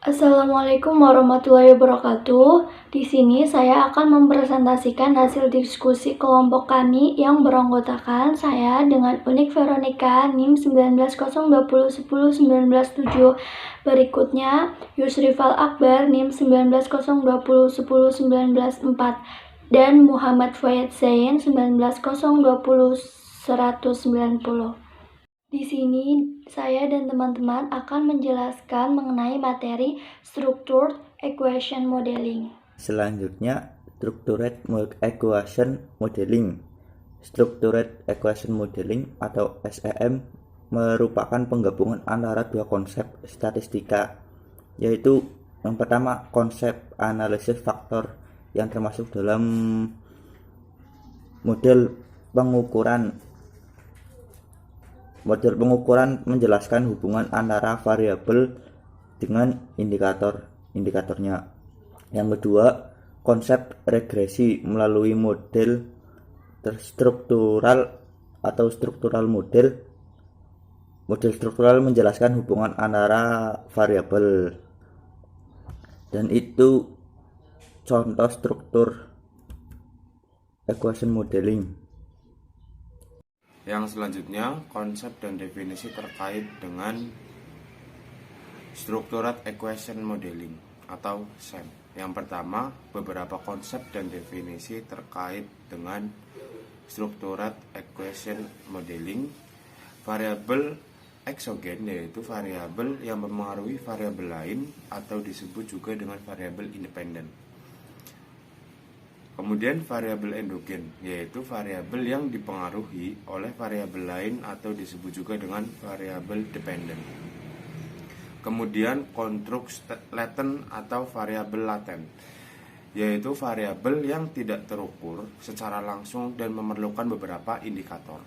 Assalamualaikum warahmatullahi wabarakatuh. Di sini saya akan mempresentasikan hasil diskusi kelompok kami yang beranggotakan saya dengan Unik Veronica NIM 1902010197. Berikutnya Yusrifal Akbar NIM 1902010194 dan Muhammad Fayed Zain 19020190. Di sini, saya dan teman-teman akan menjelaskan mengenai materi Structured Equation Modeling. Selanjutnya, Structured Equation Modeling. Structured Equation Modeling atau SEM merupakan penggabungan antara dua konsep statistika, yaitu yang pertama konsep analisis faktor yang termasuk dalam model pengukuran menjelaskan hubungan antara variabel dengan indikatornya. Yang kedua, konsep regresi melalui model struktural atau struktural model. Model struktural menjelaskan hubungan antara variabel. Dan itu contoh struktur equation modeling. Yang selanjutnya, konsep dan definisi terkait dengan Structured Equation Modeling atau SEM. Yang pertama, beberapa konsep dan definisi terkait dengan Structured Equation Modeling. Variabel eksogen yaitu variabel yang mempengaruhi variabel lain atau disebut juga dengan variabel independen. Kemudian variabel endogen yaitu variabel yang dipengaruhi oleh variabel lain atau disebut juga dengan variabel dependen. Kemudian konstruk laten atau variabel laten yaitu variabel yang tidak terukur secara langsung dan memerlukan beberapa indikator.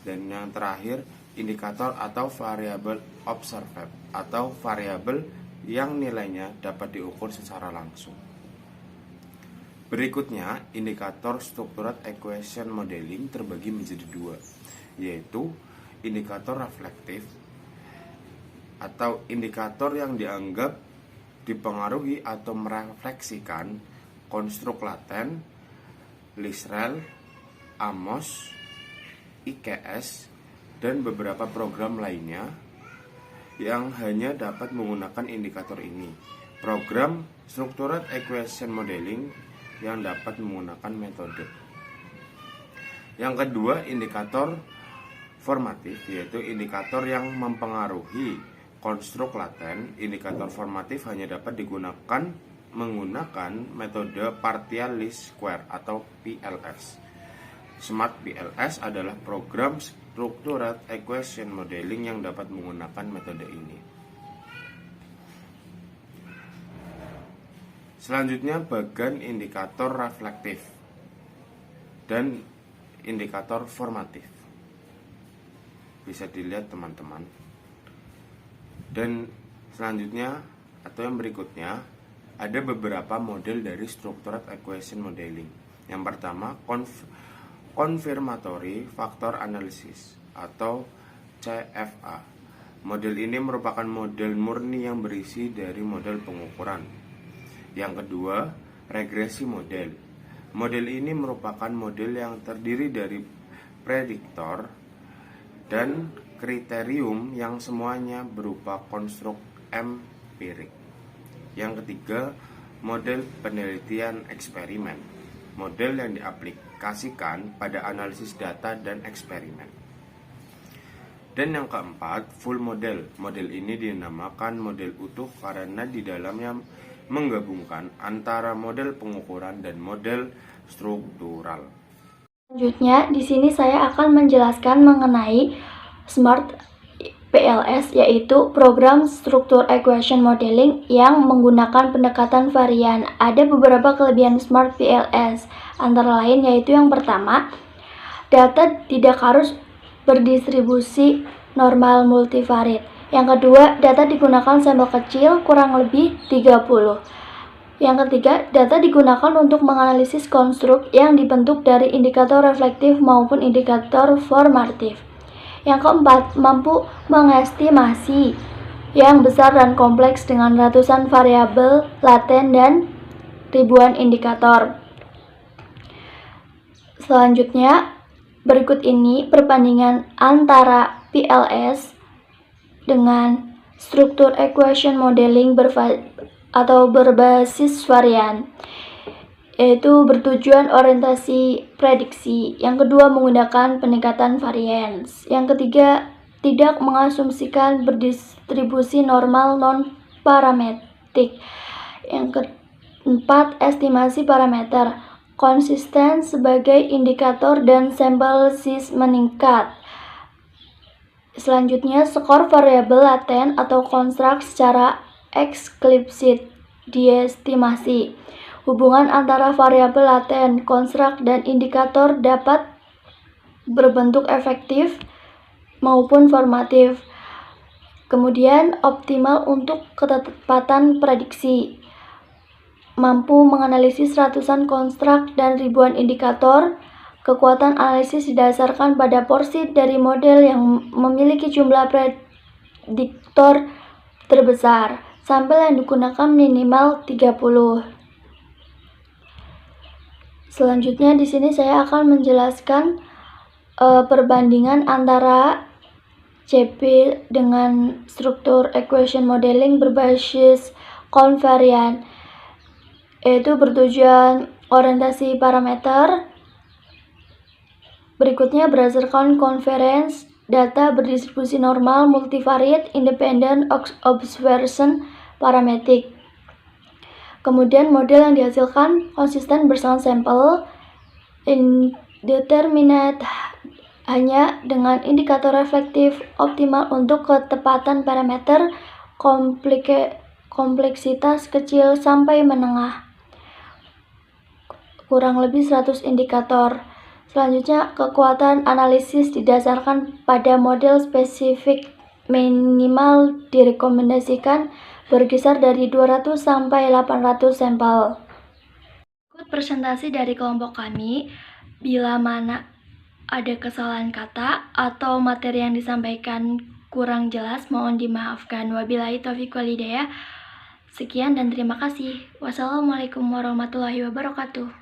Dan yang terakhir, indikator atau variabel observed atau variabel yang nilainya dapat diukur secara langsung. Berikutnya, indikator Structured Equation Modeling terbagi menjadi dua, yaitu indikator reflektif atau indikator yang dianggap dipengaruhi atau merefleksikan konstruk laten, Lisrel, Amos, IKS, dan beberapa program lainnya yang hanya dapat menggunakan indikator ini. Program Structured Equation Modeling yang dapat menggunakan metode. Yang kedua, indikator formatif, yaitu indikator yang mempengaruhi konstruk laten. Indikator formatif hanya dapat digunakan menggunakan metode partial least square atau PLS. Smart PLS adalah program Structured Equation Modeling yang dapat menggunakan metode ini. Selanjutnya, bagian indikator reflektif dan indikator formatif. Bisa dilihat teman-teman. Dan selanjutnya atau yang berikutnya, ada beberapa model dari Structured Equation Modeling. Yang pertama, Confirmatory Factor Analysis atau CFA. Model ini merupakan model murni yang berisi dari model pengukuran. Yang kedua, regresi model. Model ini merupakan model yang terdiri dari prediktor dan kriterium yang semuanya berupa konstruk empirik. Yang ketiga, model penelitian eksperimen. Model yang diaplikasikan pada analisis data dan eksperimen. Dan yang keempat, full model. Model ini dinamakan model utuh karena di dalamnya menggabungkan antara model pengukuran dan model struktural. Selanjutnya, di sini saya akan menjelaskan mengenai Smart PLS, yaitu program Structured Equation Modeling yang menggunakan pendekatan varian. Ada beberapa kelebihan Smart PLS, antara lain yaitu yang pertama, data tidak harus berdistribusi normal multivariate. Yang kedua, data digunakan sampel kecil kurang lebih 30. Yang ketiga, data digunakan untuk menganalisis konstruk yang dibentuk dari indikator reflektif maupun indikator formatif. Yang keempat, mampu mengestimasi yang besar dan kompleks dengan ratusan variabel laten dan ribuan indikator. Selanjutnya, berikut ini perbandingan antara PLS dengan struktur equation modeling berbasis varian, yaitu bertujuan orientasi prediksi. Yang kedua, menggunakan pendekatan variance. Yang ketiga, tidak mengasumsikan berdistribusi normal non-parametrik. Yang keempat, estimasi parameter konsisten sebagai indikator dan sampel size meningkat. Selanjutnya, skor variabel laten atau konstruk secara eksplisit diestimasi. Hubungan antara variabel laten, konstruk, dan indikator dapat berbentuk efektif maupun formatif. Kemudian, optimal untuk ketepatan prediksi. Mampu menganalisis ratusan konstruk dan ribuan indikator. Kekuatan analisis didasarkan pada porsi dari model yang memiliki jumlah prediktor terbesar. Sampel yang digunakan minimal 30. Selanjutnya di sini saya akan menjelaskan perbandingan antara CP dengan struktur equation modeling berbasis konvarian, yaitu bertujuan orientasi parameter. Berikutnya, berdasarkan convergence data berdistribusi normal multivariate independent observation parametric. Kemudian model yang dihasilkan konsisten bersama sampel indeterminate hanya dengan indikator reflektif optimal untuk ketepatan parameter kompleksitas kecil sampai menengah, kurang lebih 100 indikator. Selanjutnya, kekuatan analisis didasarkan pada model spesifik minimal direkomendasikan berkisar dari 200 sampai 800 sampel. Ikut presentasi dari kelompok kami. Bila mana ada kesalahan kata atau materi yang disampaikan kurang jelas, mohon dimaafkan. Wabillahi taufiq wal hidayah. Sekian dan terima kasih. Wassalamualaikum warahmatullahi wabarakatuh.